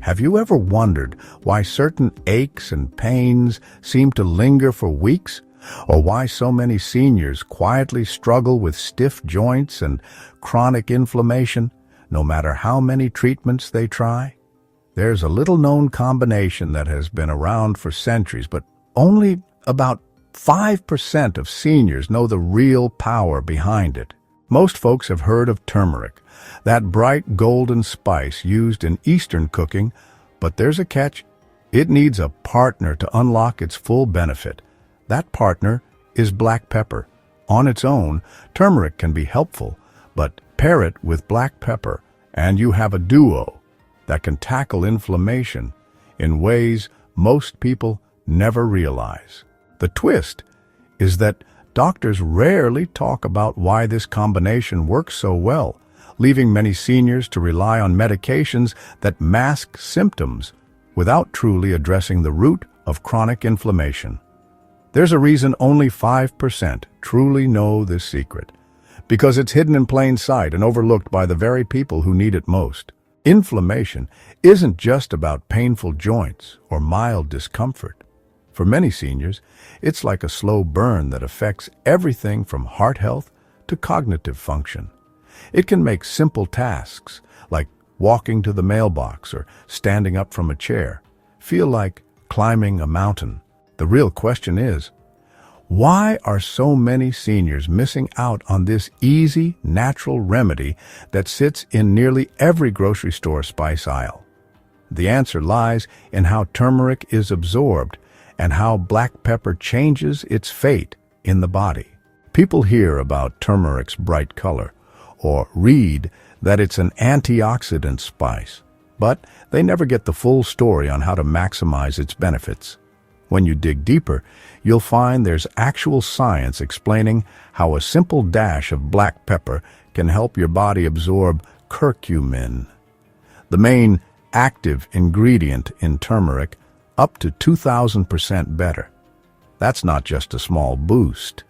Have you ever wondered why certain aches and pains seem to linger for weeks? Or why so many seniors quietly struggle with stiff joints and chronic inflammation, no matter how many treatments they try? There's a little-known combination that has been around for centuries, but only about 5% of seniors know the real power behind it. Most folks have heard of turmeric, that bright golden spice used in Eastern cooking, but there's a catch. It needs a partner to unlock its full benefit. That partner is black pepper. On its own, turmeric can be helpful, but pair it with black pepper, and you have a duo that can tackle inflammation in ways most people never realize. The twist is that doctors rarely talk about why this combination works so well, leaving many seniors to rely on medications that mask symptoms without truly addressing the root of chronic inflammation. There's a reason only 5% truly know this secret, because it's hidden in plain sight and overlooked by the very people who need it most. Inflammation isn't just about painful joints or mild discomfort. For many seniors, it's like a slow burn that affects everything from heart health to cognitive function. It can make simple tasks, like walking to the mailbox or standing up from a chair, feel like climbing a mountain. The real question is, why are so many seniors missing out on this easy, natural remedy that sits in nearly every grocery store spice aisle? The answer lies in how turmeric is absorbed and how black pepper changes its fate in the body. People hear about turmeric's bright color or read that it's an antioxidant spice, but they never get the full story on how to maximize its benefits. When you dig deeper, you'll find there's actual science explaining how a simple dash of black pepper can help your body absorb curcumin, the main active ingredient in turmeric, up to 2,000% better. That's not just a small boost.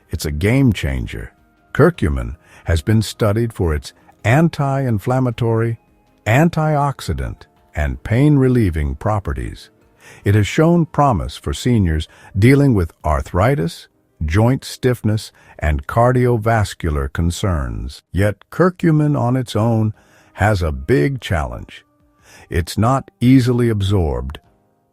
It's a game changer. Curcumin has been studied for its anti-inflammatory, antioxidant, and pain-relieving properties. It has shown promise for seniors dealing with arthritis, joint stiffness, and cardiovascular concerns. Yet curcumin on its own has a big challenge. It's not easily absorbed.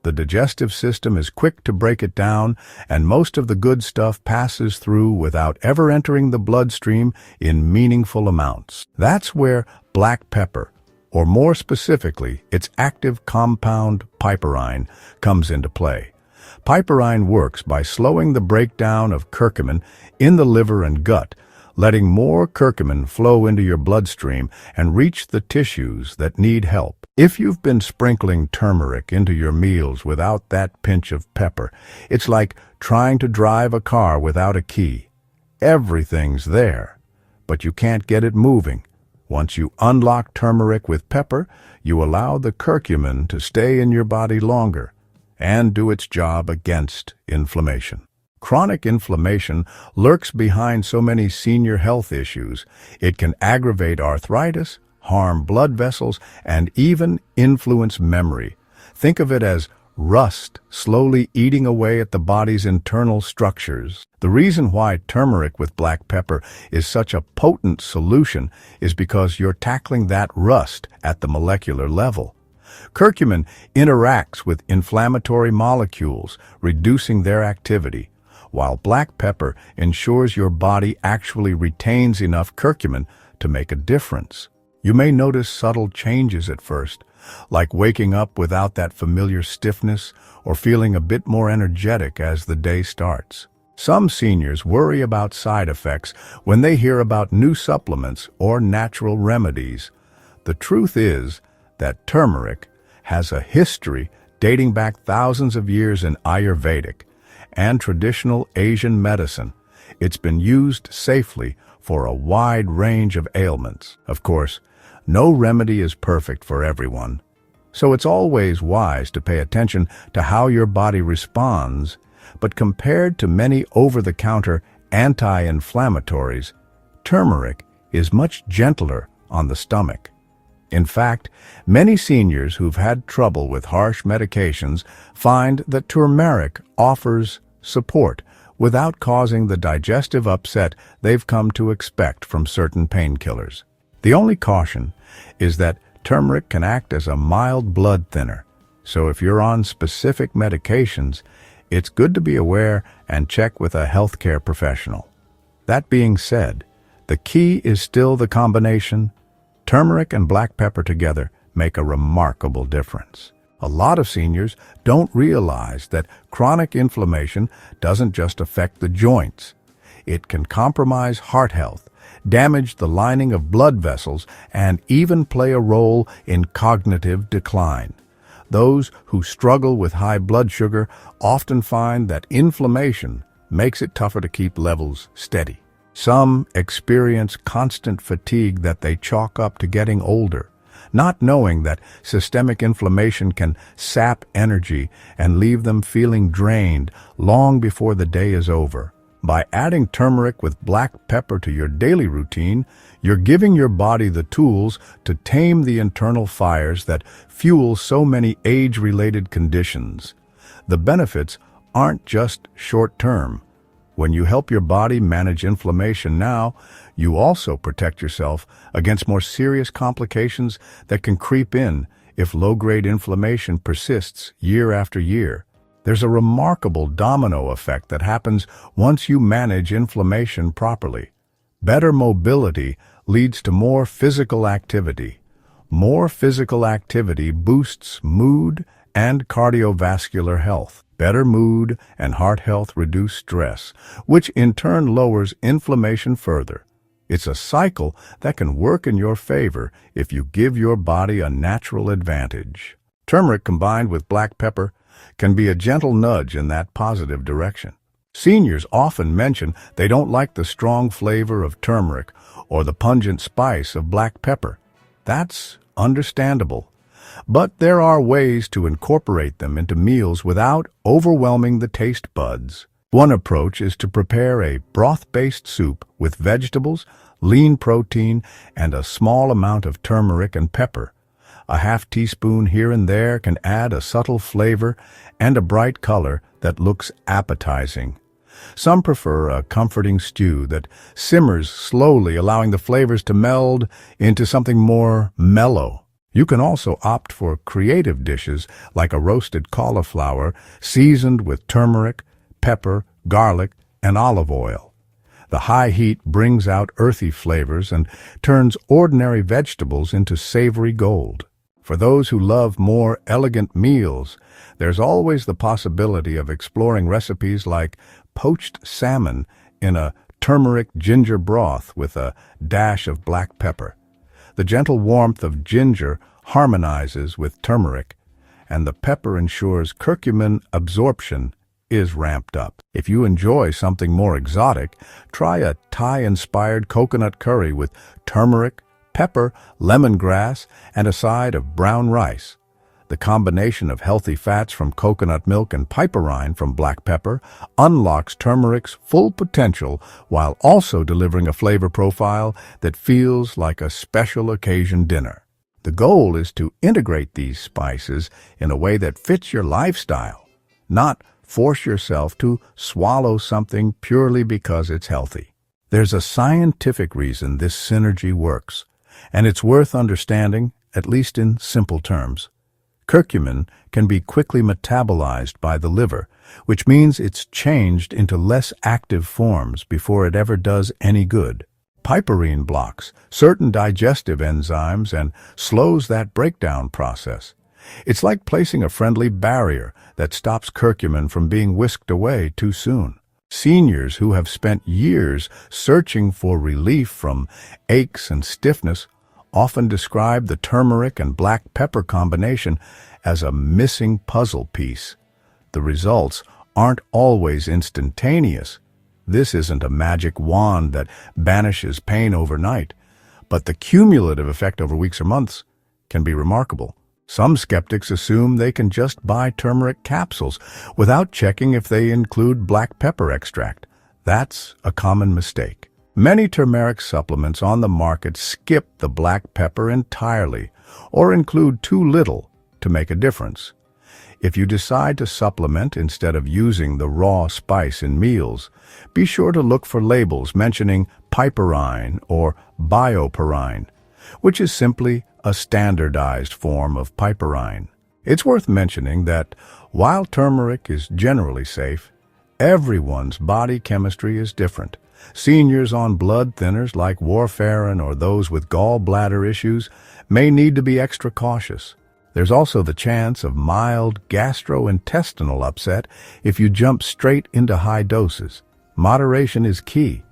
The digestive system is quick to break it down, and most of the good stuff passes through without ever entering the bloodstream in meaningful amounts. That's where black pepper, or more specifically, its active compound piperine, comes into play. Piperine works by slowing the breakdown of curcumin in the liver and gut, letting more curcumin flow into your bloodstream and reach the tissues that need help. If you've been sprinkling turmeric into your meals without that pinch of pepper, it's like trying to drive a car without a key. Everything's there, but you can't get it moving. Once you unlock turmeric with pepper, you allow the curcumin to stay in your body longer and do its job against inflammation. Chronic inflammation lurks behind so many senior health issues. It can aggravate arthritis, harm blood vessels, and even influence memory. Think of it as rust slowly eating away at the body's internal structures. The reason why turmeric with black pepper is such a potent solution is because you're tackling that rust at the molecular level. Curcumin interacts with inflammatory molecules, reducing their activity, while black pepper ensures your body actually retains enough curcumin to make a difference. You may notice subtle changes at first, like waking up without that familiar stiffness or feeling a bit more energetic as the day starts. Some seniors worry about side effects when they hear about new supplements or natural remedies. The truth is that turmeric has a history dating back thousands of years in Ayurvedic and traditional Asian medicine. It's been used safely for a wide range of ailments. Of course, no remedy is perfect for everyone, so it's always wise to pay attention to how your body responds. But compared to many over-the-counter anti-inflammatories, turmeric is much gentler on the stomach. In fact, many seniors who've had trouble with harsh medications find that turmeric offers support without causing the digestive upset they've come to expect from certain painkillers. The only caution is that turmeric can act as a mild blood thinner, so if you're on specific medications, it's good to be aware and check with a healthcare professional. That being said, the key is still the combination. Turmeric and black pepper together make a remarkable difference. A lot of seniors don't realize that chronic inflammation doesn't just affect the joints. It can compromise heart health, damage the lining of blood vessels, and even play a role in cognitive decline. Those who struggle with high blood sugar often find that inflammation makes it tougher to keep levels steady. Some experience constant fatigue that they chalk up to getting older, not knowing that systemic inflammation can sap energy and leave them feeling drained long before the day is over. By adding turmeric with black pepper to your daily routine, you're giving your body the tools to tame the internal fires that fuel so many age-related conditions. The benefits aren't just short-term. When you help your body manage inflammation now, you also protect yourself against more serious complications that can creep in if low-grade inflammation persists year after year. There's a remarkable domino effect that happens once you manage inflammation properly. Better mobility leads to more physical activity. More physical activity boosts mood and cardiovascular health. Better mood and heart health reduce stress, which in turn lowers inflammation further. It's a cycle that can work in your favor if you give your body a natural advantage. Turmeric combined with black pepper can be a gentle nudge in that positive direction. Seniors often mention they don't like the strong flavor of turmeric or the pungent spice of black pepper. That's understandable. But there are ways to incorporate them into meals without overwhelming the taste buds. One approach is to prepare a broth-based soup with vegetables, lean protein, and a small amount of turmeric and pepper. A half teaspoon here and there can add a subtle flavor and a bright color that looks appetizing. Some prefer a comforting stew that simmers slowly, allowing the flavors to meld into something more mellow. You can also opt for creative dishes like a roasted cauliflower seasoned with turmeric, pepper, garlic, and olive oil. The high heat brings out earthy flavors and turns ordinary vegetables into savory gold. For those who love more elegant meals, there's always the possibility of exploring recipes like poached salmon in a turmeric ginger broth with a dash of black pepper. The gentle warmth of ginger harmonizes with turmeric, and the pepper ensures curcumin absorption is ramped up. If you enjoy something more exotic, try a Thai-inspired coconut curry with turmeric, pepper, lemongrass, and a side of brown rice. The combination of healthy fats from coconut milk and piperine from black pepper unlocks turmeric's full potential while also delivering a flavor profile that feels like a special occasion dinner. The goal is to integrate these spices in a way that fits your lifestyle, not force yourself to swallow something purely because it's healthy. There's a scientific reason this synergy works, and it's worth understanding, at least in simple terms. Curcumin can be quickly metabolized by the liver, which means it's changed into less active forms before it ever does any good. Piperine blocks certain digestive enzymes and slows that breakdown process. It's like placing a friendly barrier that stops curcumin from being whisked away too soon. Seniors who have spent years searching for relief from aches and stiffness often describe the turmeric and black pepper combination as a missing puzzle piece. The results aren't always instantaneous. This isn't a magic wand that banishes pain overnight, but the cumulative effect over weeks or months can be remarkable. Some skeptics assume they can just buy turmeric capsules without checking if they include black pepper extract. That's a common mistake. Many turmeric supplements on the market skip the black pepper entirely, or include too little to make a difference. If you decide to supplement instead of using the raw spice in meals, be sure to look for labels mentioning piperine or bioperine, which is simply a standardized form of piperine. It's worth mentioning that while turmeric is generally safe, everyone's body chemistry is different. Seniors on blood thinners like warfarin or those with gallbladder issues may need to be extra cautious. There's also the chance of mild gastrointestinal upset if you jump straight into high doses. Moderation is key,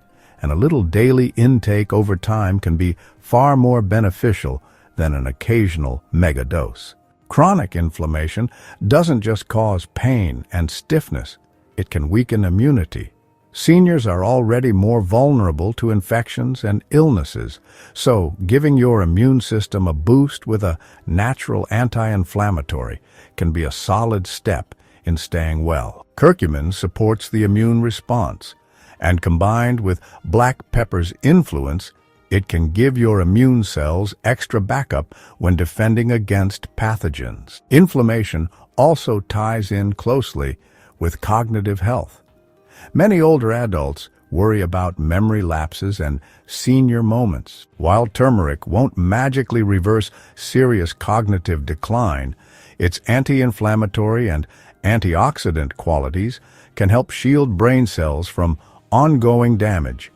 and a little daily intake over time can be far more beneficial than an occasional megadose. Chronic inflammation doesn't just cause pain and stiffness, it can weaken immunity. Seniors are already more vulnerable to infections and illnesses, so giving your immune system a boost with a natural anti-inflammatory can be a solid step in staying well. Curcumin supports the immune response, and combined with black pepper's influence, it can give your immune cells extra backup when defending against pathogens. Inflammation also ties in closely with cognitive health. Many older adults worry about memory lapses and senior moments. While turmeric won't magically reverse serious cognitive decline, its anti-inflammatory and antioxidant qualities can help shield brain cells from ongoing damage.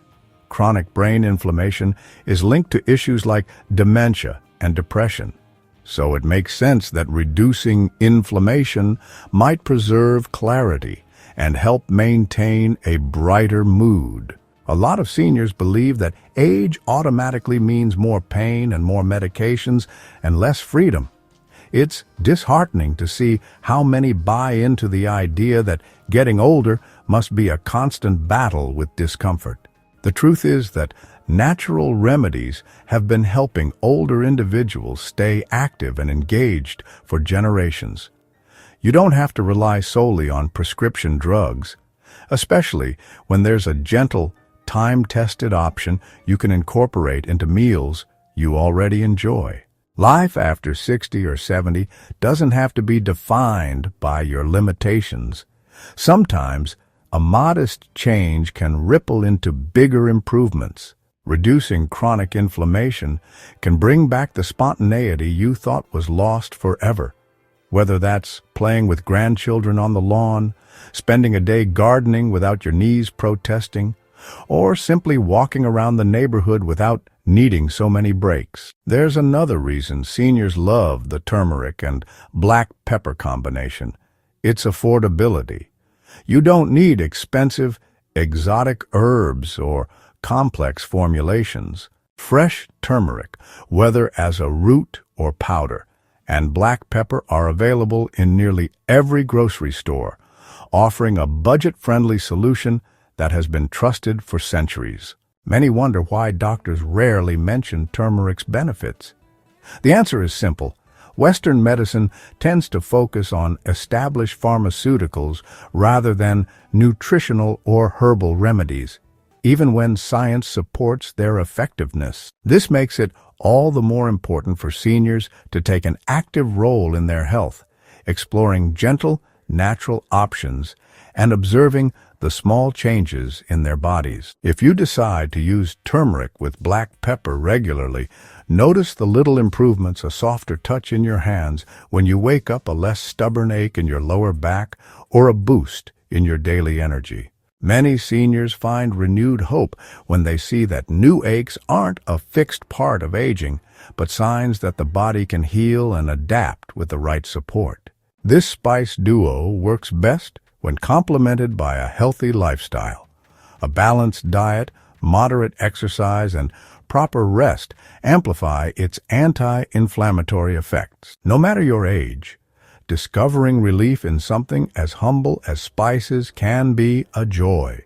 Chronic brain inflammation is linked to issues like dementia and depression, so it makes sense that reducing inflammation might preserve clarity and help maintain a brighter mood. A lot of seniors believe that age automatically means more pain and more medications and less freedom. It's disheartening to see how many buy into the idea that getting older must be a constant battle with discomfort. The truth is that natural remedies have been helping older individuals stay active and engaged for generations. You don't have to rely solely on prescription drugs, especially when there's a gentle, time-tested option you can incorporate into meals you already enjoy. Life after 60 or 70 doesn't have to be defined by your limitations. Sometimes, a modest change can ripple into bigger improvements. Reducing chronic inflammation can bring back the spontaneity you thought was lost forever. Whether that's playing with grandchildren on the lawn, spending a day gardening without your knees protesting, or simply walking around the neighborhood without needing so many breaks. There's another reason seniors love the turmeric and black pepper combination. It's affordability. You don't need expensive, exotic herbs or complex formulations. Fresh turmeric, whether as a root or powder, and black pepper are available in nearly every grocery store, offering a budget-friendly solution that has been trusted for centuries. Many wonder why doctors rarely mention turmeric's benefits. The answer is simple. Western medicine tends to focus on established pharmaceuticals rather than nutritional or herbal remedies, even when science supports their effectiveness. This makes it all the more important for seniors to take an active role in their health, exploring gentle, natural options and observing the small changes in their bodies. If you decide to use turmeric with black pepper regularly, notice the little improvements, a softer touch in your hands when you wake up, a less stubborn ache in your lower back, or a boost in your daily energy. Many seniors find renewed hope when they see that new aches aren't a fixed part of aging, but signs that the body can heal and adapt with the right support. This spice duo works best when complemented by a healthy lifestyle. A balanced diet, moderate exercise, and proper rest amplify its anti-inflammatory effects. No matter your age, discovering relief in something as humble as spices can be a joy.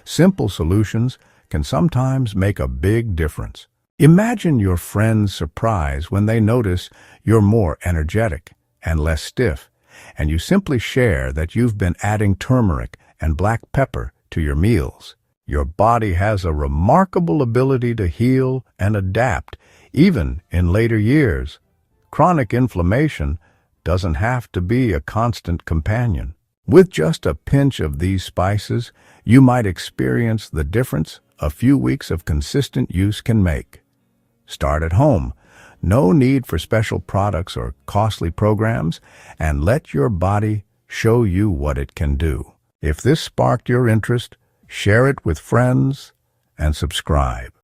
Simple solutions can sometimes make a big difference. Imagine your friend's surprise when they notice you're more energetic and less stiff, and you simply share that you've been adding turmeric and black pepper to your meals. Your body has a remarkable ability to heal and adapt, even in later years. Chronic inflammation doesn't have to be a constant companion. With just a pinch of these spices, you might experience the difference a few weeks of consistent use can make. Start at home. No need for special products or costly programs, and let your body show you what it can do. If this sparked your interest, share it with friends and subscribe.